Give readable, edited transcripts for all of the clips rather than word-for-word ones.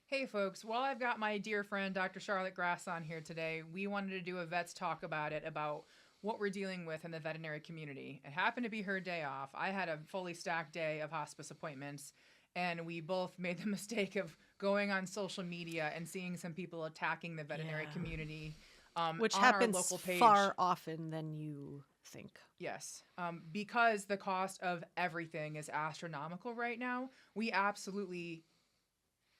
Hey folks, while I've got my dear friend Dr. Charlotte Grasson here today, we wanted to do a vet's talk about what we're dealing with in the veterinary community. It happened to be her day off. I had a fully stacked day of hospice appointments, and we both made the mistake of going on social media and seeing some people attacking the veterinary Yeah. community Which on our happens local page. far often than you think. Yes, because the cost of everything is astronomical right now, we absolutely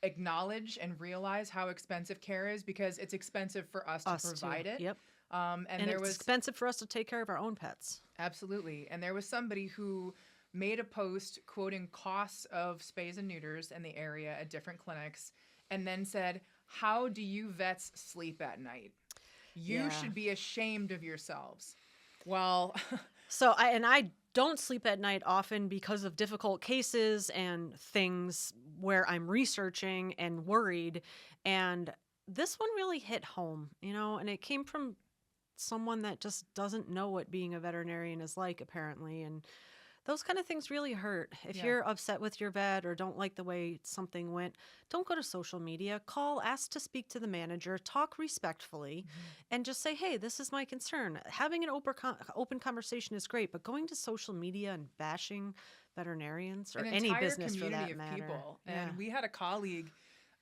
acknowledge and realize how expensive care is because it's expensive for us to Us too. provide it. Yep. And And there it's was expensive for us to take care of our own pets. absolutely, and there was somebody who made a post quoting costs of spays and neuters in the area at different clinics and then said, "How do you vets sleep at night? You Yeah. should be ashamed of yourselves." Well, I don't sleep at night often because of difficult cases and things where I'm researching and worried. And this one really hit home, and it came from someone that just doesn't know what being a veterinarian is like, apparently. And those kind of things really hurt. If yeah. you're upset with your vet or don't like the way something went, don't go to social media. Call, ask to speak to the manager, talk respectfully, Mhm. and just say, hey, this is my concern. Having an open conversation is great, but going to social media and bashing veterinarians An or any entire business for community that of matter. people. Yeah. And we had a colleague.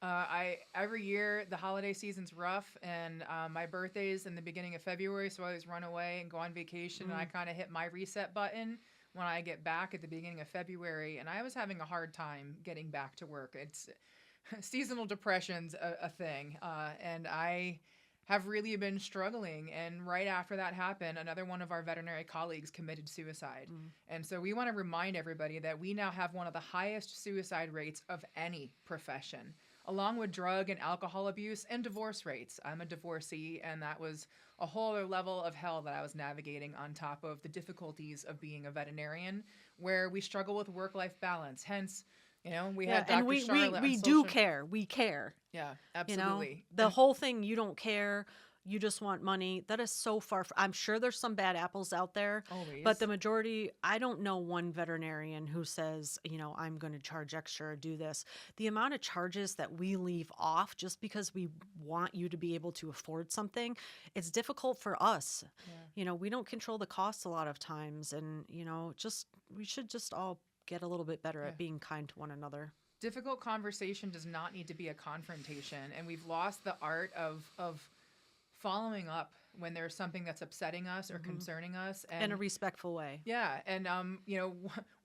I every year the holiday season's rough, and my birthday's in the beginning of February, so I always run away and go on vacation. And I Mm. kind of hit my reset button when I get back at the beginning of February, and I was having a hard time getting back to work. It's seasonal depression's a thing, and I have really been struggling. And right after that happened, another one of our veterinary colleagues committed suicide. Mm. And so we want to remind everybody that we now have one of the highest suicide rates of any profession, along with drug and alcohol abuse and divorce rates. I'm a divorcee, and that was a whole other level of hell that I was navigating on top of the difficulties of being a veterinarian, where we struggle with work life balance. Hence, we Yeah, had and Dr. we Charlotte on we do social. care. We care. Yeah, You know, absolutely. the whole thing, you don't care, you just want money. That is so far. I'm sure there's some bad apples out there, but the Always. majority, I don't know one veterinarian who says, I'm going to charge extra or do this. The amount of charges that we leave off just because we want you to be able to afford something, it's difficult for us. Yeah. We don't control the costs a lot of times, and, we should just all get a little bit better Yeah. at being kind to one another. Difficult conversation does not need to be a confrontation, and we've lost the art of following up when there's something that's upsetting us or Hmm. concerning us. In a And respectful way. yeah, and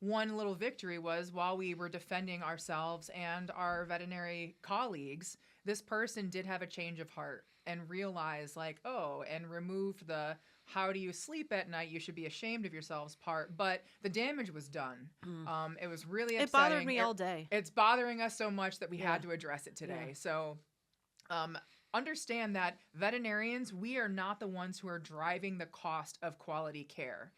one little victory was while we were defending ourselves and our veterinary colleagues, this person did have a change of heart and realized, like, oh, and removed the "how do you sleep at night? You should be ashamed of yourselves" part. But the damage was done. Mm. It was really It bothered upsetting. me all day. It's bothering us so much that we Yeah. had to address it Yeah. today. So um, understand that veterinarians, we are not the ones who are driving the cost of quality care.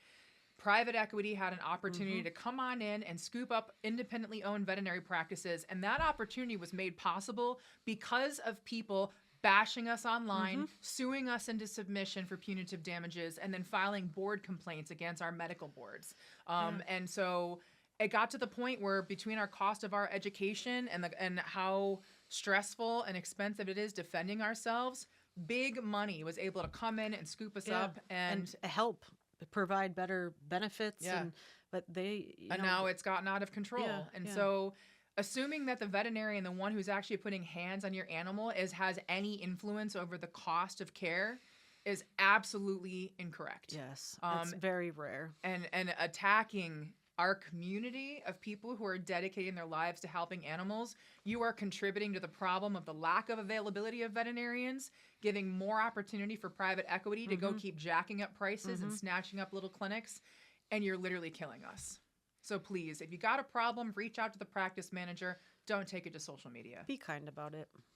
Private equity had an opportunity Mhm. to come on in and scoop up independently owned veterinary practices, and that opportunity was made possible because of people bashing us online, Mhm. suing us into submission for punitive damages, and then filing board complaints against our medical boards. Yeah. And so it got to the point where between our cost of our education and how stressful and expensive it is defending ourselves, big money was able to come in and scoop us Yeah. up. And And help provide better benefits, yeah, but they, and now it's gotten out of yeah, control. And yeah. so assuming that the veterinarian, the one who's actually putting hands on your animal, has any influence over the cost of care is absolutely incorrect. Yes. It's Um, very rare. and attacking our community of people who are dedicating their lives to helping animals, you are contributing to the problem of the lack of availability of veterinarians, giving more opportunity for private equity to go Mhm. keep jacking up prices and Mhm. snatching up little clinics, and you're literally killing us. So please, if you got a problem, reach out to the practice manager. Don't take it to social media. Be kind about it.